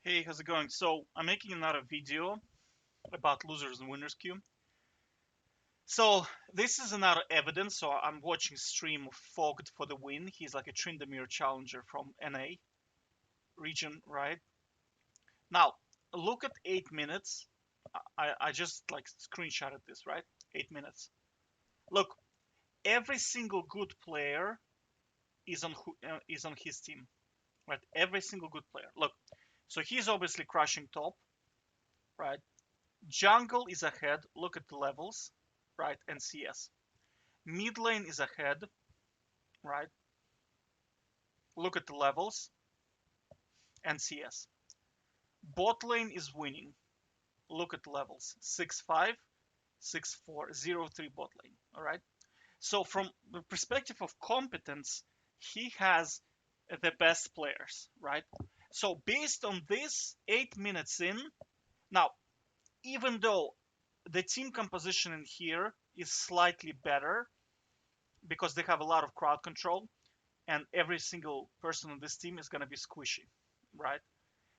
Hey, how's it going? So I'm making another video about losers and winners queue. So this is another evidence. So I'm watching stream of Fogged for the win. He's like a Tryndamere challenger from NA region, right? Now look at 8 minutes. I just like screenshotted this, right? 8 minutes. Look, every single good player is on his team, right? Every single good player. Look, so he's obviously crushing top, right? Jungle is ahead. Look at the levels, right? And CS. Mid lane is ahead, right? Look at the levels and CS. Bot lane is winning. Look at the levels. 6-5, 6-4, 0-3 bot lane. All right. So from the perspective of competence, he has the best players, right? So based on this, 8 minutes in, now even though the team composition in here is slightly better because they have a lot of crowd control, and every single person on this team is going to be squishy, right?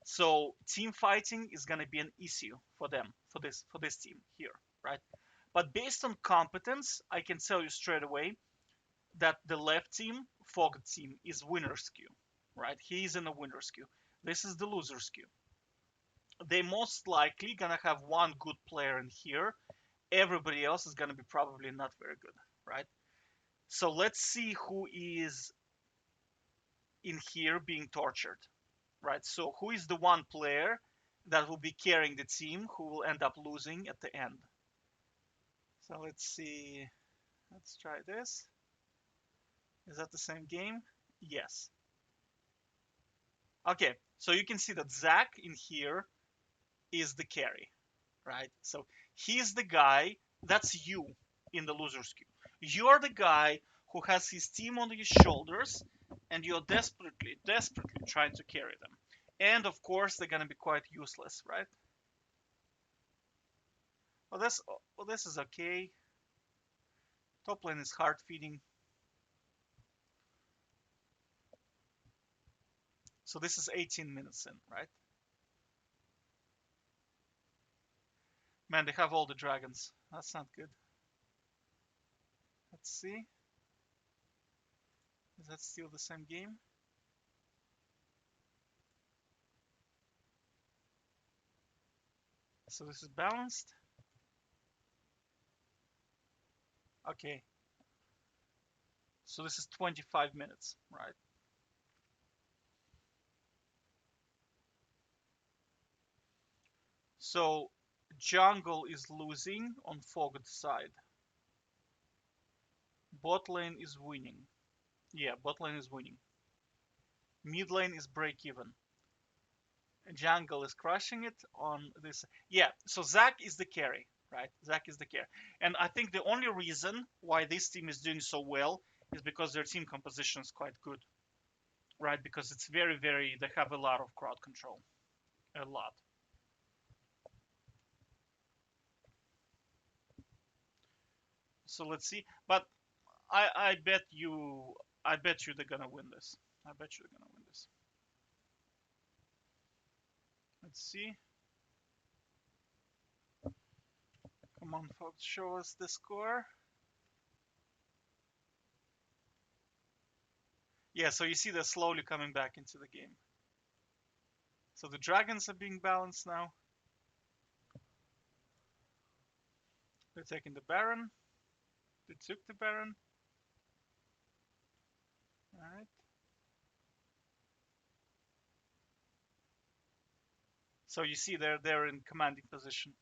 So team fighting is going to be an issue for them for this team here, right? But based on competence, I can tell you straight away that the left team, Fog team, is winner's queue, right? He's in a winner's queue. This is the loser's queue. They most likely gonna have one good player in here. Everybody else is gonna be probably not very good, right? So let's see who is in here being tortured, right? So who is the one player that will be carrying the team who will end up losing at the end? So let's see. Let's try this. Is that the same game? Yes. Okay, so you can see that Zach in here is the carry, right? So he's the guy, that's you in the loser's queue. You're the guy who has his team on his shoulders and you're desperately trying to carry them. And of course, they're gonna be quite useless, right? Well, this is okay. Top lane is hard feeding. So this is 18 minutes in, right? Man, they have all the dragons. That's not good. Let's see. Is that still the same game? So this is balanced. Okay. So this is 25 minutes, right? So jungle is losing on Fogged side. Bot lane is winning. Yeah, bot lane is winning. Mid lane is break even. Jungle is crushing it on this. Yeah, so Zac is the carry, right? Zac is the carry. And I think the only reason why this team is doing so well is because their team composition is quite good, right? Because it's they have a lot of crowd control. A lot. So let's see. But I bet you they're gonna win this. I bet you they're gonna win this. Let's see. Come on, folks, show us the score. Yeah, so you see they're slowly coming back into the game. So the dragons are being balanced now. They're taking the Baron. They took the Baron. Alright. So you see they're in commanding position.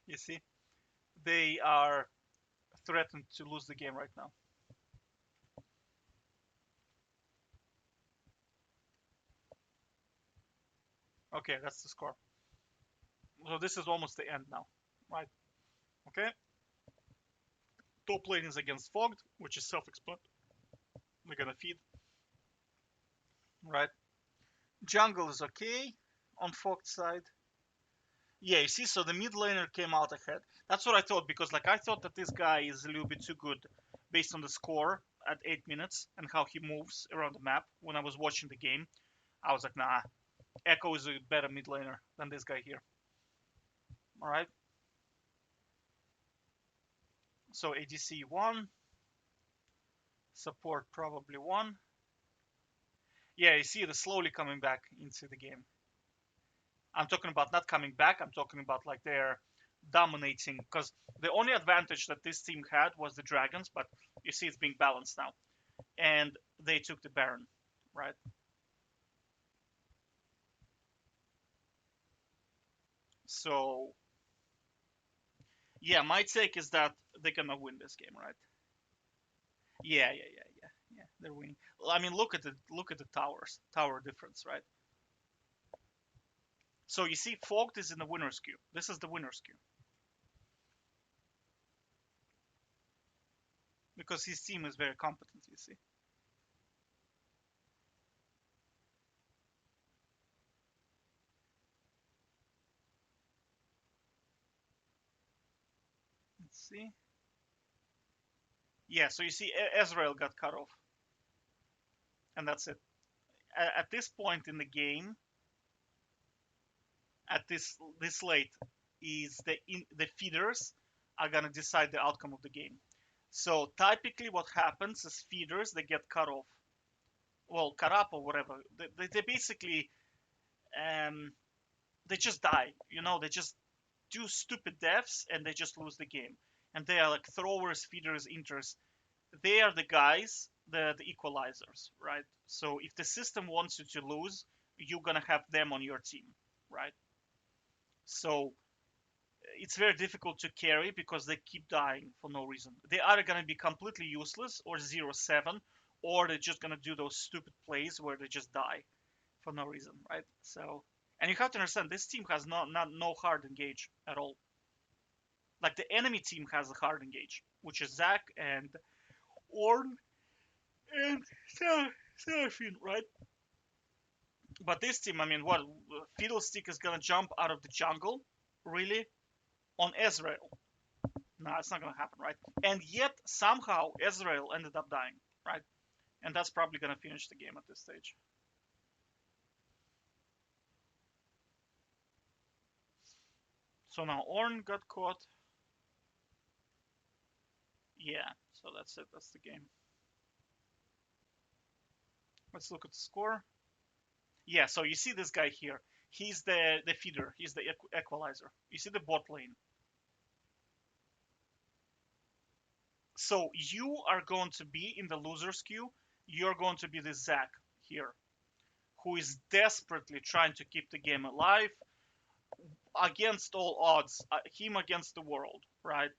You see? They are threatened to lose the game right now. Okay, that's the score. So this is almost the end now. Right. Okay. Top lane is against Fogged, which is self-explanatory. We're gonna feed. Right. Jungle is okay on Fogged side. Yeah, you see, so the mid laner came out ahead. That's what I thought, because like I thought that this guy is a little bit too good based on the score. at 8 minutes and how he moves around the map when I was watching the game. I was like, nah, Echo is a better mid laner than this guy here. All right. So ADC 1, support probably 1. Yeah, you see, they're slowly coming back into the game. I'm talking about not coming back. I'm talking about like they're dominating, because the only advantage that this team had was the dragons, but you see it's being balanced now, and they took the Baron, right? So yeah, my take is that they're gonna win this game, right? Yeah. They're winning. Well, I mean, look at the tower difference, right? So you see, Fogged is in the winner's queue. This is the winner's queue because his team is very competent. You see. Let's see. Yeah, so you see, Ezreal got cut off, and that's it. At this point in the game, at this late, is the feeders are gonna decide the outcome of the game. So typically, what happens is feeders they get cut off, well, cut up or whatever. They basically um, they just die. You know, they just do stupid deaths and they just lose the game. And they are like throwers, feeders, inters. They are the guys, the equalizers, right? So if the system wants you to lose, you're gonna have them on your team, right? So it's very difficult to carry because they keep dying for no reason. They are gonna be completely useless or 0-7, or they're just gonna do those stupid plays where they just die for no reason, right? So, and you have to understand this team has no hard engage at all. Like the enemy team has a hard engage, which is Zac and Ornn and Seraphine, right? But this team, I mean, what Fiddlestick is gonna jump out of the jungle, really, on Ezreal? No, it's not gonna happen, right? And yet somehow Ezreal ended up dying, right? And that's probably gonna finish the game at this stage. So now Ornn got caught. Yeah, so that's it. That's the game. Let's look at the score. Yeah, so you see this guy here. He's the feeder. He's the equalizer. You see the bot lane. So you are going to be in the loser's queue. You're going to be the Zac here, who is desperately trying to keep the game alive against all odds, him against the world, right?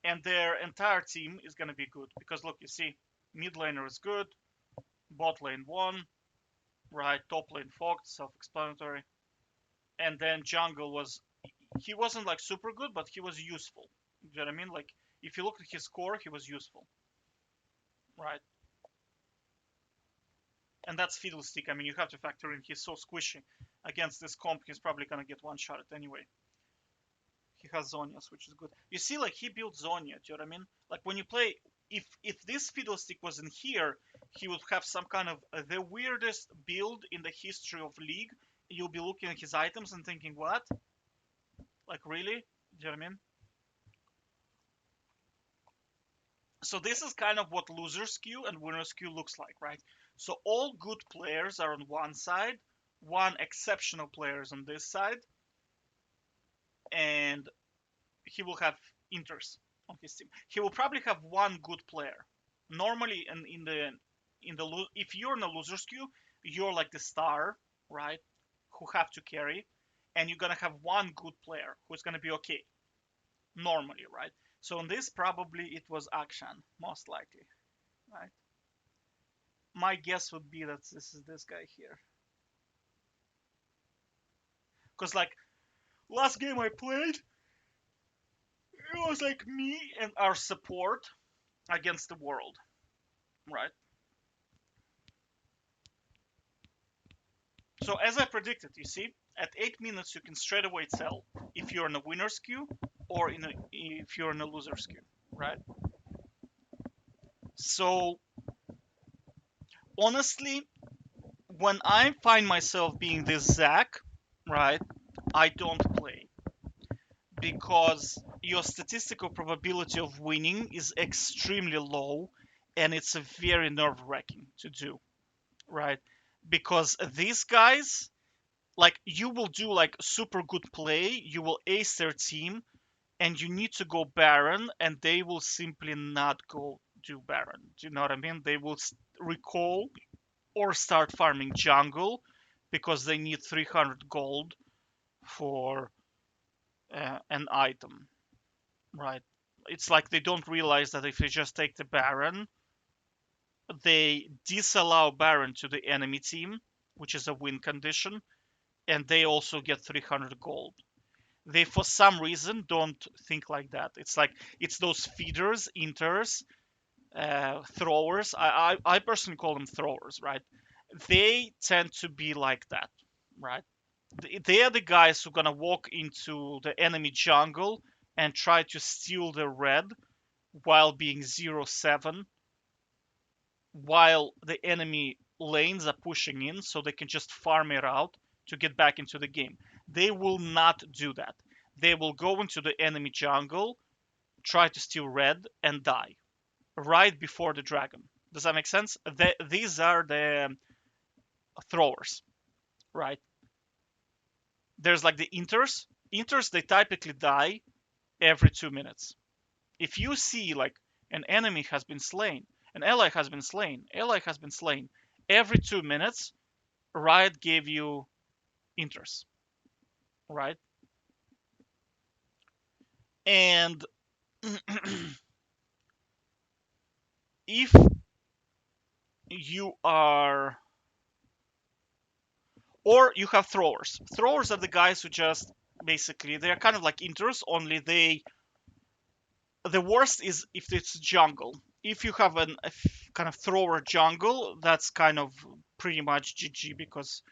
And their entire team is going to be good because look, you see, mid laner is good, bot lane won, right? Top lane fogged, self-explanatory, and then jungle was he wasn't like super good, but he was useful. You know what I mean? Like if you look at his score, he was useful, right? And that's Fiddlestick. I mean, you have to factor in he's so squishy. Against this comp, he's probably gonna get one shot at anyway. He has Zonias, which is good. You see, like he built Zonia. Do you know what I mean? Like when you play, if this Fiddlestick was in here, he would have some kind of the weirdest build in the history of League. You'll be looking at his items and thinking, what? Like really? Do you know what I mean? So this is kind of what loser's queue and winner's queue looks like, right? So all good players are on one side, one exceptional player is on this side, and he will have inters on his team. He will probably have one good player. Normally, in the if you're in a loser's queue, you're like the star, right? Who have to carry, and you're gonna have one good player who's gonna be okay normally, right? So in this, probably it was Akshan, most likely, right? My guess would be that this is this guy here. Because, like, last game I played, it was like me and our support against the world, right? So, as I predicted, you see, at 8 minutes you can straight away tell if you're in a winner's queue or if you're in a loser's queue, right? So, honestly, when I find myself being this Zach, right, I don't play because your statistical probability of winning is extremely low and it's a very nerve-wracking to do, right? Because these guys, like, you will do like super good play, you will ace their team, and you need to go Baron, and they will simply not go do Baron. Do you know what I mean? They will recall or start farming jungle because they need 300 gold for an item, right? It's like they don't realize that if they just take the Baron, they disallow Baron to the enemy team, which is a win condition, and they also get 300 gold. They, for some reason, don't think like that. It's like it's those feeders, inters, throwers. I personally call them throwers, right? They tend to be like that, right? They are the guys who are gonna walk into the enemy jungle and try to steal the red while being 0-7, while the enemy lanes are pushing in so they can just farm it out to get back into the game. They will not do that. They will go into the enemy jungle, try to steal red, and die right before the dragon. Does that make sense? These are the throwers, right? There's like the inters. Inters, they typically die every 2 minutes. If you see like an enemy has been slain, an ally has been slain, ally has been slain, every 2 minutes, Riot gave you inters, right? And if you are, or you have throwers. Throwers are the guys who just basically they're kind of like inters, only they the worst is if it's jungle. If you have a kind of thrower jungle, that's kind of pretty much GG because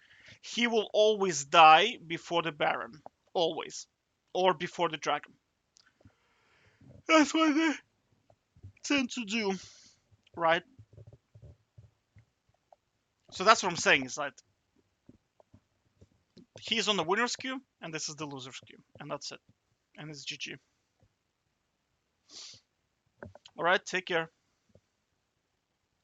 he will always die before the Baron, always, or before the dragon. That's what they tend to do, right? So that's what I'm saying is that he's on the winner's queue and this is the loser's queue, and that's it, and it's GG. All right, take care.